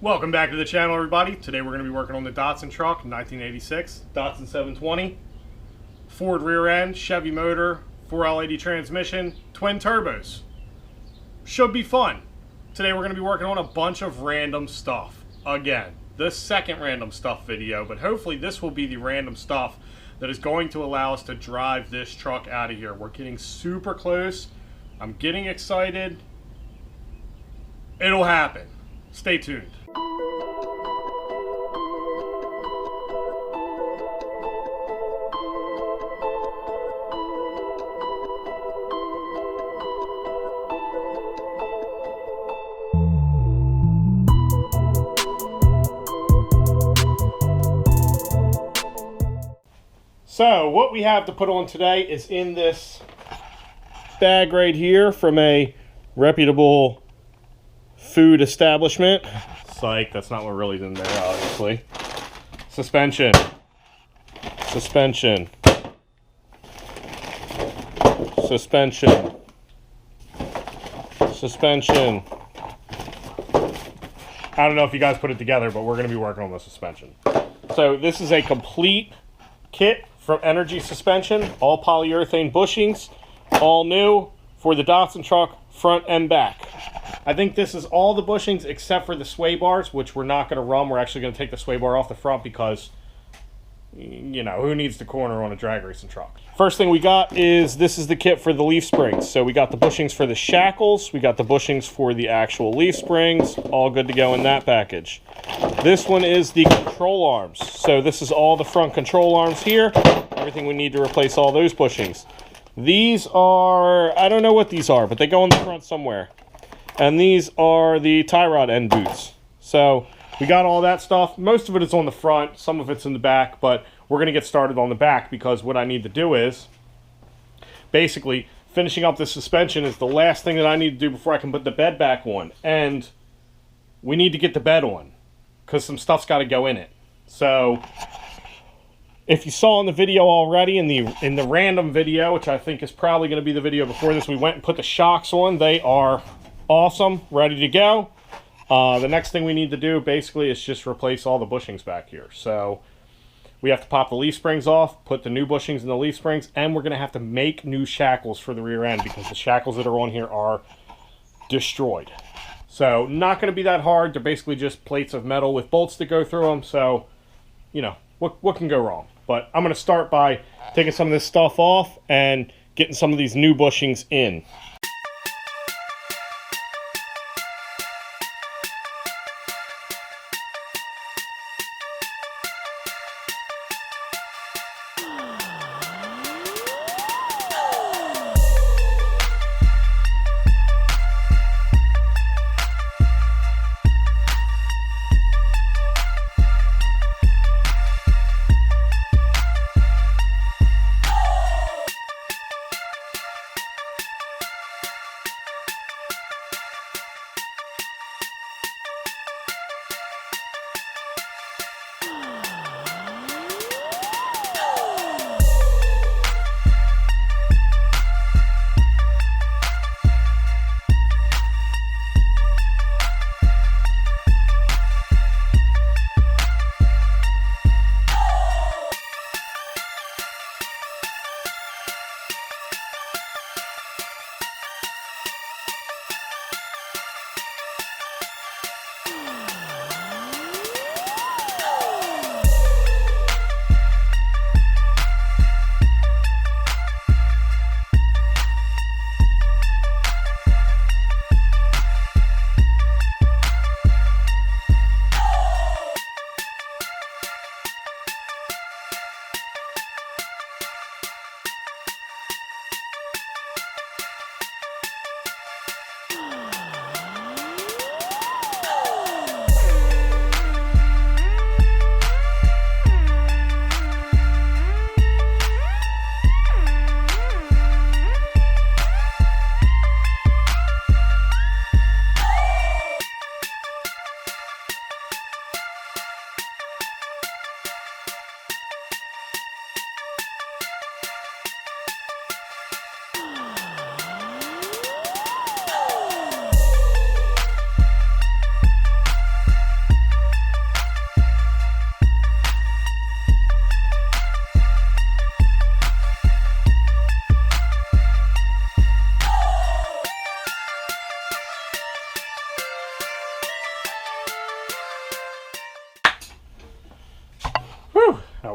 Welcome back to the channel, everybody. Today we're going to be working on the Datsun truck, 1986, Datsun 720. Ford rear end, Chevy motor, 4L80 transmission, twin turbos. Should be fun. Today we're going to be working on a bunch of random stuff. Again, the second random stuff video, but hopefully this will be the random stuff that is going to allow us to drive this truck out of here. We're getting super close. I'm getting excited. It'll happen. Stay tuned. So what we have to put on today is in this bag right here from a reputable food establishment. Psych, that's not what really is in there, obviously. Suspension. Suspension. Suspension. Suspension. I don't know if you guys put it together, but we're going to be working on the suspension. So this is a complete kit from Energy Suspension, all polyurethane bushings, all new for the Datsun truck, front and back. I think this is all the bushings except for the sway bars, which we're not going to run. We're actually going to take the sway bar off the front because, you know, who needs the corner on a drag racing truck? First thing we got is, this is the kit for the leaf springs. So we got the bushings for the shackles, we got the bushings for the actual leaf springs, all good to go in that package. This one is the control arms. So this is all the front control arms here, everything we need to replace all those bushings. These are, I don't know what these are, but they go in the front somewhere. And these are the tie rod end boots. So we got all that stuff. Most of it is on the front, some of it's in the back, but we're going to get started on the back because what I need to do is basically finishing up the suspension is the last thing that I need to do before I can put the bed back on. And we need to get the bed on because some stuff's got to go in it. So if you saw in the video already, in the random video, which I think is probably going to be the video before this, we went and put the shocks on. They are awesome, ready to go. The next thing we need to do basically is just replace all the bushings back here. So we have to pop the leaf springs off, put the new bushings in the leaf springs, and we're going to have to make new shackles for the rear end because the shackles that are on here are destroyed. So not going to be that hard. They're basically just plates of metal with bolts that go through them. So, you know, what can go wrong? But I'm going to start by taking some of this stuff off and getting some of these new bushings in.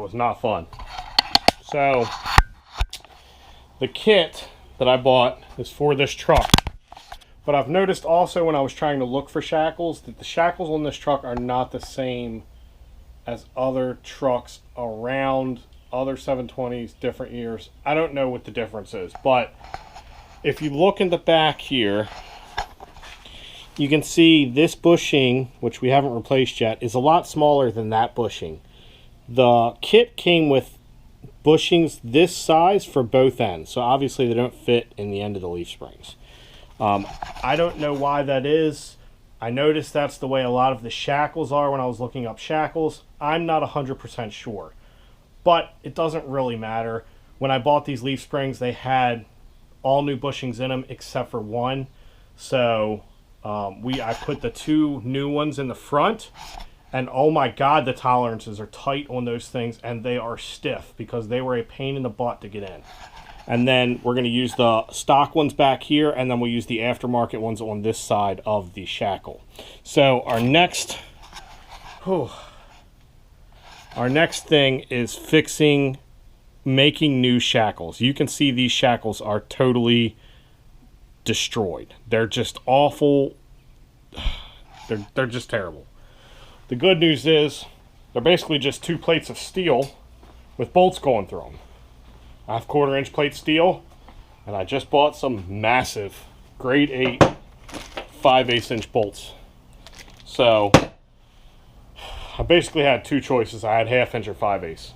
That was not fun. So the kit that I bought is for this truck. But I've noticed also when I was trying to look for shackles that the shackles on this truck are not the same as other trucks around, other 720s, different years. I don't know what the difference is, but if you look in the back here, you can see this bushing, which we haven't replaced yet, is a lot smaller than that bushing. The kit came with bushings this size for both ends, so obviously they don't fit in the end of the leaf springs. I don't know why that is. I noticed that's the way a lot of the shackles are when I was looking up shackles. I'm not 100% sure, but it doesn't really matter. When I bought these leaf springs, they had all new bushings in them except for one. So I put the two new ones in the front, and oh my God, the tolerances are tight on those things, and they are stiff because they were a pain in the butt to get in. And then we're going to use the stock ones back here, and then we'll use the aftermarket ones on this side of the shackle. So our next thing is making new shackles. You can see these shackles are totally destroyed. They're just awful. They're just terrible. The good news is they're basically just 2 plates of steel with bolts going through them. I have 1/4 inch plate steel, and I just bought some massive grade 8 5/8 inch bolts. So I basically had 2 choices. I had 1/2 inch or 5/8.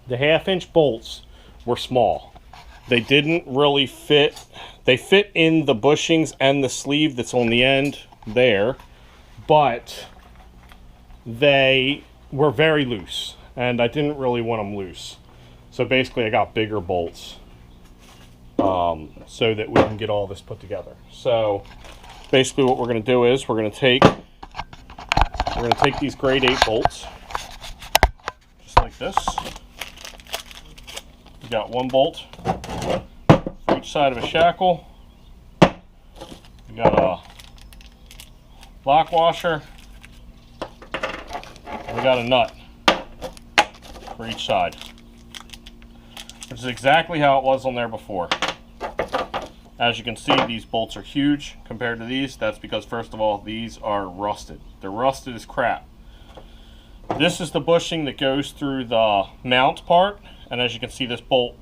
The 1/2 inch bolts were small. They didn't really fit. They fit in the bushings and the sleeve that's on the end there, but they were very loose, and I didn't really want them loose. So basically I got bigger bolts so that we can get all this put together. So basically what we're going to do is we're going to take these grade 8 bolts, just like this. We got 1 bolt for each side of a shackle. We got a lock washer. And we got a nut for each side, which is exactly how it was on there before. As you can see, these bolts are huge compared to these. That's because, first of all, these are rusted. They're rusted as crap. This is the bushing that goes through the mount part, and as you can see, this bolt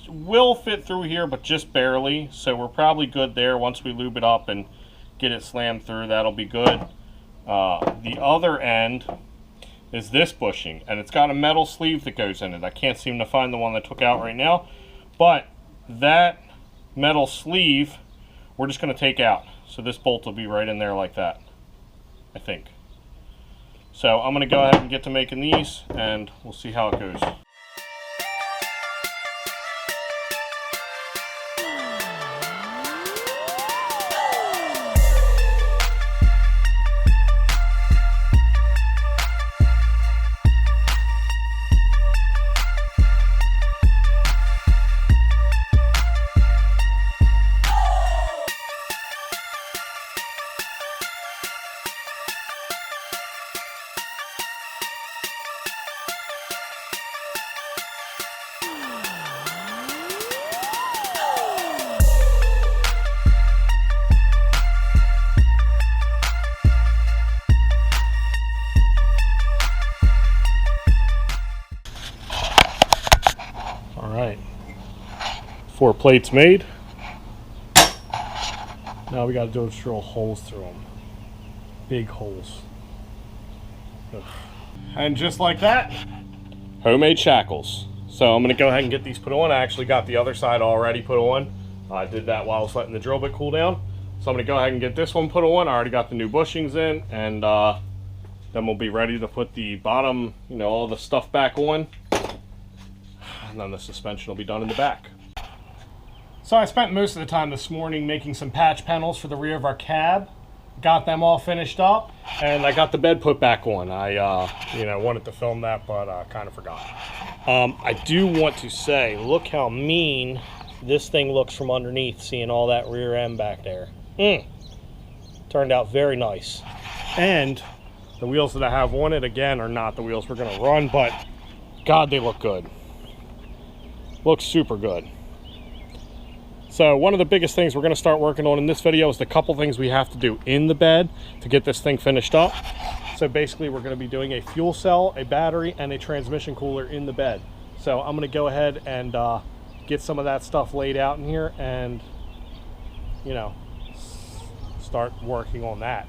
will fit through here, but just barely, so we're probably good there. Once we lube it up and get it slammed through, that'll be good. The other end is this bushing, and it's got a metal sleeve that goes in it. I can't seem to find the one that I took out right now, but that metal sleeve we're just going to take out, so this bolt will be right in there like that, I think. So I'm going to go ahead and get to making these, and we'll see how it goes. Alright, 4 plates made. Now we got to do is drill holes through them. Big holes. Ugh. And just like that, homemade shackles. So I'm going to go ahead and get these put on. I actually got the other side already put on. I did that while I was letting the drill bit cool down. So I'm going to go ahead and get this one put on. I already got the new bushings in, and then we'll be ready to put the bottom, all the stuff back on. And then the suspension will be done in the back. So I spent most of the time this morning making some patch panels for the rear of our cab. Got them all finished up, and I got the bed put back on. I wanted to film that, but kind of forgot. I do want to say, look how mean this thing looks from underneath, seeing all that rear end back there. Turned out very nice. And the wheels that I have on it, again, are not the wheels we're going to run, but God, they look good. Looks super good. So one of the biggest things we're going to start working on in this video is the couple things we have to do in the bed to get this thing finished up. So basically we're going to be doing a fuel cell, a battery, and a transmission cooler in the bed. So I'm going to go ahead and get some of that stuff laid out in here and, you know, start working on that.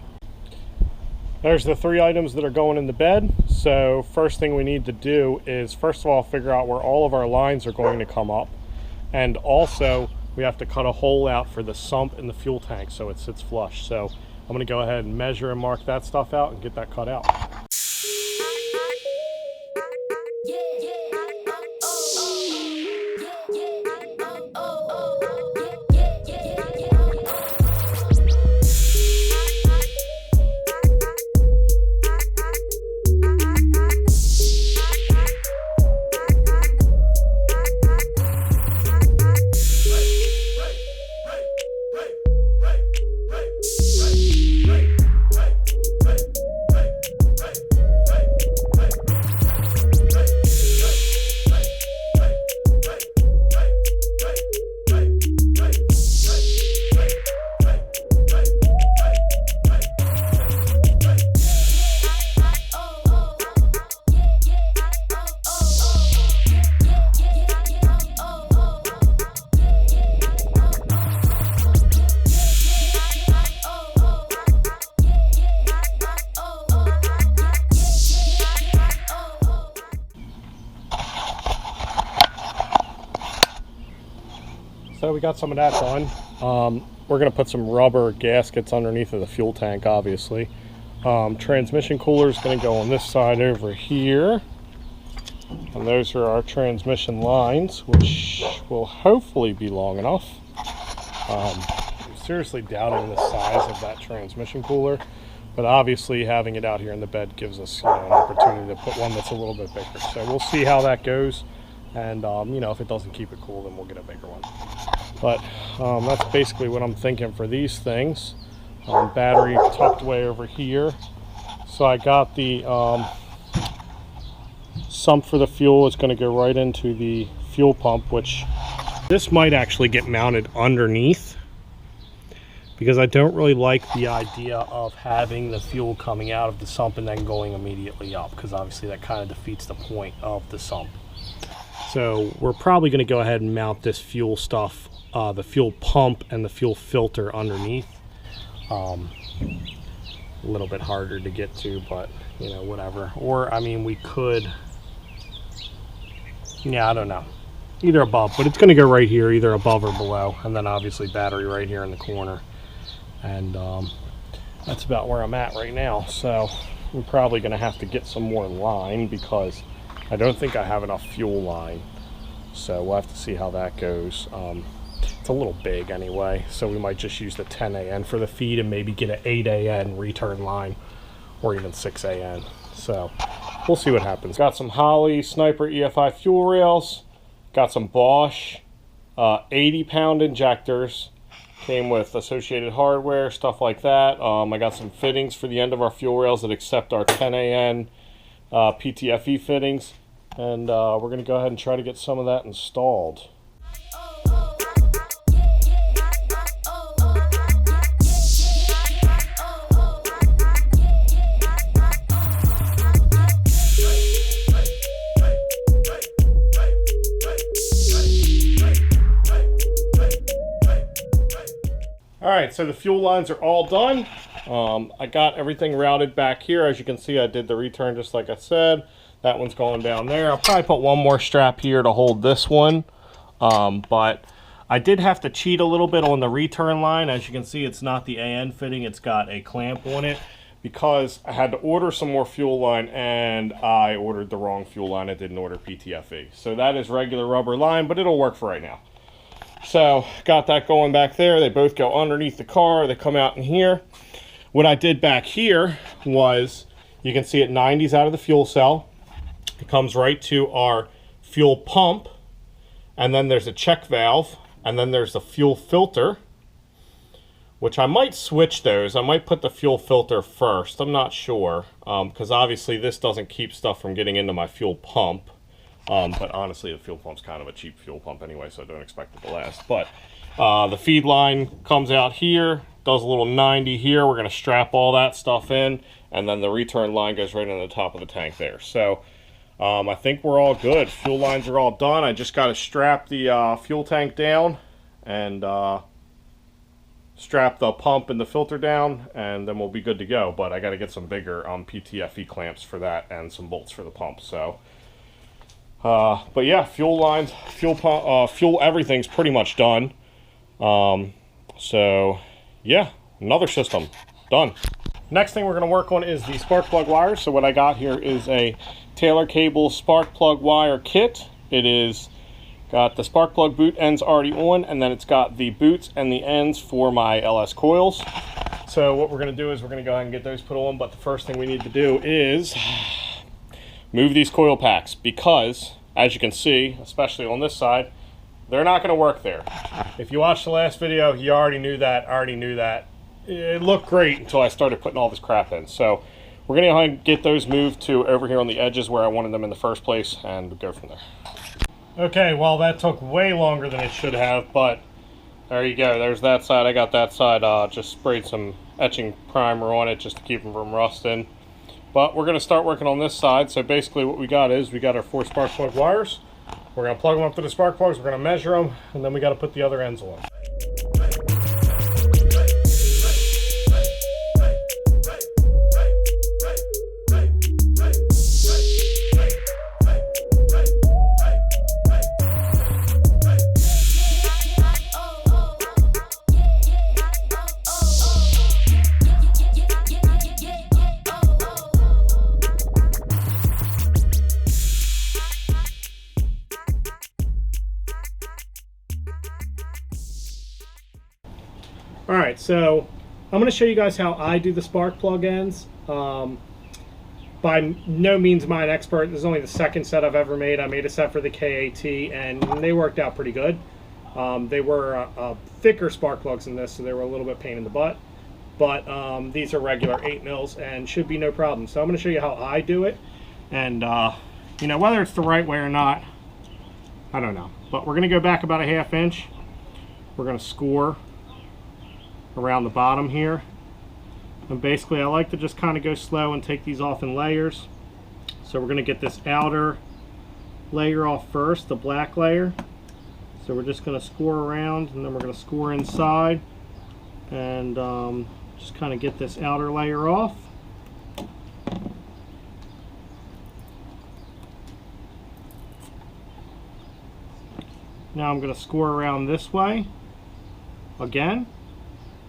There's the 3 items that are going in the bed. So first thing we need to do is, first of all, figure out where all of our lines are going to come up. And also, we have to cut a hole out for the sump in the fuel tank so it sits flush. So I'm going to go ahead and measure and mark that stuff out and get that cut out. So we got some of that done. We're going to put some rubber gaskets underneath of the fuel tank, obviously. Transmission cooler is going to go on this side over here. And those are our transmission lines, which will hopefully be long enough. I'm seriously doubting the size of that transmission cooler. But obviously having it out here in the bed gives us, you know, an opportunity to put one that's a little bit bigger. So we'll see how that goes. And, you know, if it doesn't keep it cool, then we'll get a bigger one. But that's basically what I'm thinking for these things. Battery tucked away over here. So I got the sump for the fuel. It's going to go right into the fuel pump, which this might actually get mounted underneath, because I don't really like the idea of having the fuel coming out of the sump and then going immediately up, because obviously that kind of defeats the point of the sump. So we're probably going to go ahead and mount this fuel stuff, the fuel pump and the fuel filter underneath. A little bit harder to get to, but you know, whatever. Or I mean, we could, yeah, I don't know, either above, but it's going to go right here, either above or below, and then obviously battery right here in the corner. And that's about where I'm at right now. So I'm probably going to have to get some more line, because I don't think I have enough fuel line. So we'll have to see how that goes. It's a little big anyway, so we might just use the 10 AN for the feed and maybe get an 8 AN return line, or even 6 AN. So we'll see what happens. Got some Holley Sniper EFI fuel rails. Got some Bosch 80-pound injectors. Came with associated hardware, stuff like that. I got some fittings for the end of our fuel rails that accept our 10 AN PTFE fittings. And we're going to go ahead and try to get some of that installed. Alright, so the fuel lines are all done. I got everything routed back here. As you can see, I did the return just like I said. That one's going down there. I'll probably put one more strap here to hold this one. But I did have to cheat a little bit on the return line. As you can see, it's not the AN fitting. It's got a clamp on it, because I had to order some more fuel line and I ordered the wrong fuel line. I didn't order PTFE. So that is regular rubber line, but it'll work for right now. So got that going back there. They both go underneath the car. They come out in here. What I did back here was, you can see it 90s out of the fuel cell. It comes right to our fuel pump, and then there's a check valve, and then there's the fuel filter, which I might switch those. I might put the fuel filter first. I'm not sure, because obviously this doesn't keep stuff from getting into my fuel pump. But honestly, the fuel pump's kind of a cheap fuel pump anyway, so I don't expect it to last. But the feed line comes out here, does a little 90 here. We're going to strap all that stuff in, and then the return line goes right into the top of the tank there. So I think we're all good. Fuel lines are all done. I just got to strap the fuel tank down and strap the pump and the filter down, and then we'll be good to go. But I got to get some bigger PTFE clamps for that and some bolts for the pump. So, but yeah, fuel lines, fuel pump, fuel, everything's pretty much done. So yeah, another system done. Next thing we're going to work on is the spark plug wire. So what I got here is a Taylor cable spark plug wire kit. It is got the spark plug boot ends already on, and then it's got the boots and the ends for my LS coils. So what we're going to do is we're going to go ahead and get those put on, but the first thing we need to do is move these coil packs, because as you can see, especially on this side, they're not going to work there. If you watched the last video, you already knew that. I already knew that. It looked great until I started putting all this crap in. So we're going to go ahead and get those moved to over here on the edges where I wanted them in the first place, and go from there. Okay, well, that took way longer than it should have, but there you go. There's that side. I got that side. Just sprayed some etching primer on it just to keep them from rusting. But we're going to start working on this side. So basically what we got is we got our 4 spark plug wires. We're going to plug them up to the spark plugs. We're going to measure them, and then we got to put the other ends on. Alright, so I'm going to show you guys how I do the spark plug ends. By no means am I an expert. This is only the second set I've ever made. I made a set for the KAT, and they worked out pretty good. They were thicker spark plugs than this, so they were a little bit pain in the butt. But these are regular 8 mils and should be no problem. So I'm going to show you how I do it. And, you know, whether it's the right way or not, I don't know. But we're going to go back about a ½ inch. We're going to score around the bottom here, and basically I like to just kind of go slow and take these off in layers. So we're going to get this outer layer off first, the black layer. So we're just going to score around, and then we're going to score inside, and just kind of get this outer layer off. Now I'm going to score around this way again.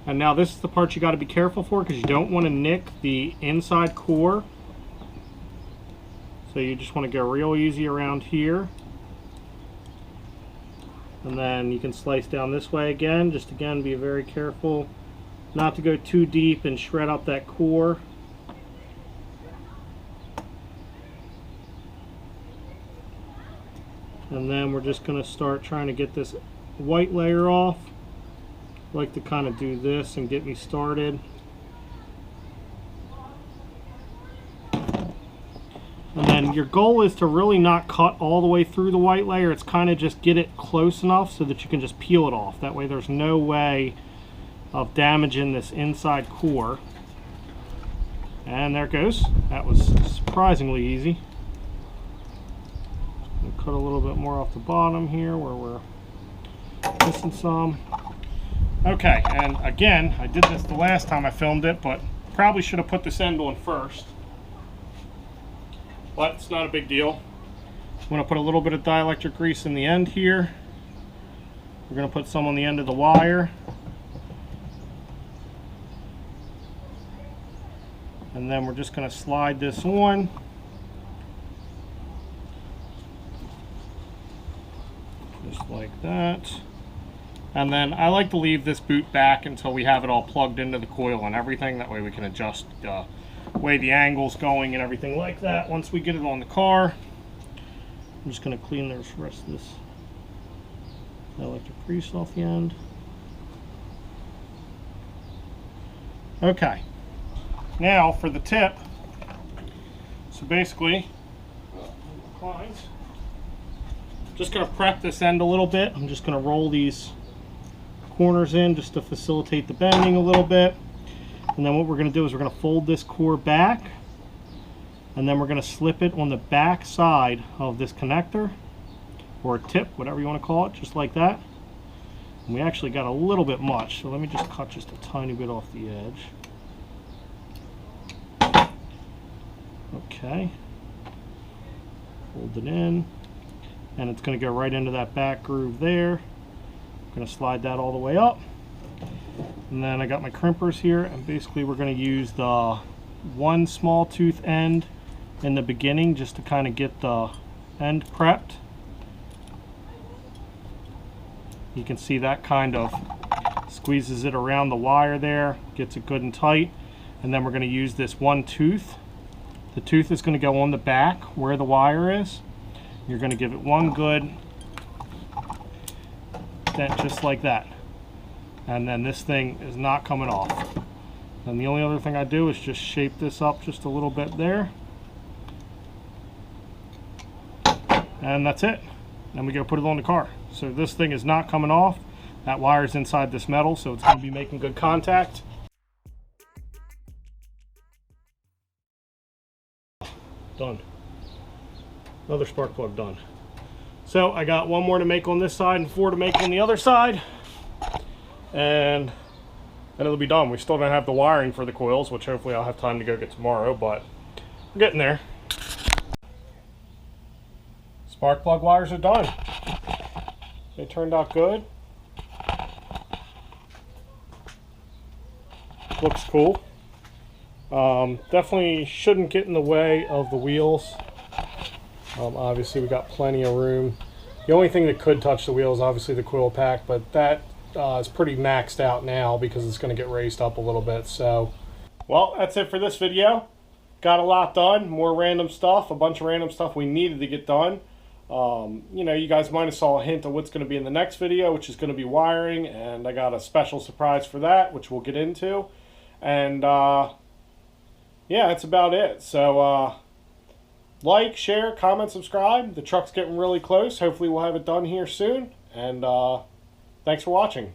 And now this is the part you got to be careful for, because you don't want to nick the inside core. So you just want to go real easy around here. And then you can slice down this way again. Just again, be very careful not to go too deep and shred up that core. And then we're just going to start trying to get this white layer off. I like to kind of do this and get me started. And then your goal is to really not cut all the way through the white layer. It's kind of just get it close enough so that you can just peel it off. That way there's no way of damaging this inside core. And there it goes. That was surprisingly easy. Cut a little bit more off the bottom here where we're missing some. Okay, and again, I did this the last time I filmed it, but probably should have put this end on first. But it's not a big deal. I'm going to put a little bit of dielectric grease in the end here. We're going to put some on the end of the wire. And then we're just going to slide this on. Just like that. And then I like to leave this boot back until we have it all plugged into the coil and everything. That way we can adjust the way the angle's going and everything like that once we get it on the car. I'm just going to clean the rest of this electric grease off the end. Okay, now for the tip. So basically, Just going to prep this end a little bit. I'm just going to roll these corners in just to facilitate the bending a little bit. And then what we're going to do is we're going to fold this core back, and then we're going to slip it on the back side of this connector, or a tip, whatever you want to call it, just like that. And we actually got a little bit much, so let me just cut just a tiny bit off the edge. Okay. Fold it in, and it's going to go right into that back groove there. I'm going to slide that all the way up. And then I got my crimpers here, and basically we're going to use the one small tooth end in the beginning just to kind of get the end prepped. You can see that kind of squeezes it around the wire there, gets it good and tight. And then we're going to use this one tooth. The tooth is going to go on the back where the wire is. You're going to give it one good dent just like that. And then this thing is not coming off. And the only other thing I do is just shape this up just a little bit there. And that's it. Then we go put it on the car. So this thing is not coming off. That wire's inside this metal, so it's going to be making good contact. Done. Another spark plug done. So I got one more to make on this side and 4 to make on the other side. And then it'll be done. We still don't have the wiring for the coils, which hopefully I'll have time to go get tomorrow, but we're getting there. Spark plug wires are done. They turned out good. Looks cool. Definitely shouldn't get in the way of the wheels. Obviously we got plenty of room. The only thing that could touch the wheel is obviously the coil pack, but that is pretty maxed out now because it's going to get raised up a little bit. So, well, that's it for this video. Got a lot done. More random stuff. A bunch of random stuff we needed to get done. You know, you guys might have saw a hint of what's going to be in the next video, which is going to be wiring, and I got a special surprise for that, which we'll get into. And yeah, that's about it. So like, share, comment, subscribe. The truck's getting really close. Hopefully we'll have it done here soon. And thanks for watching.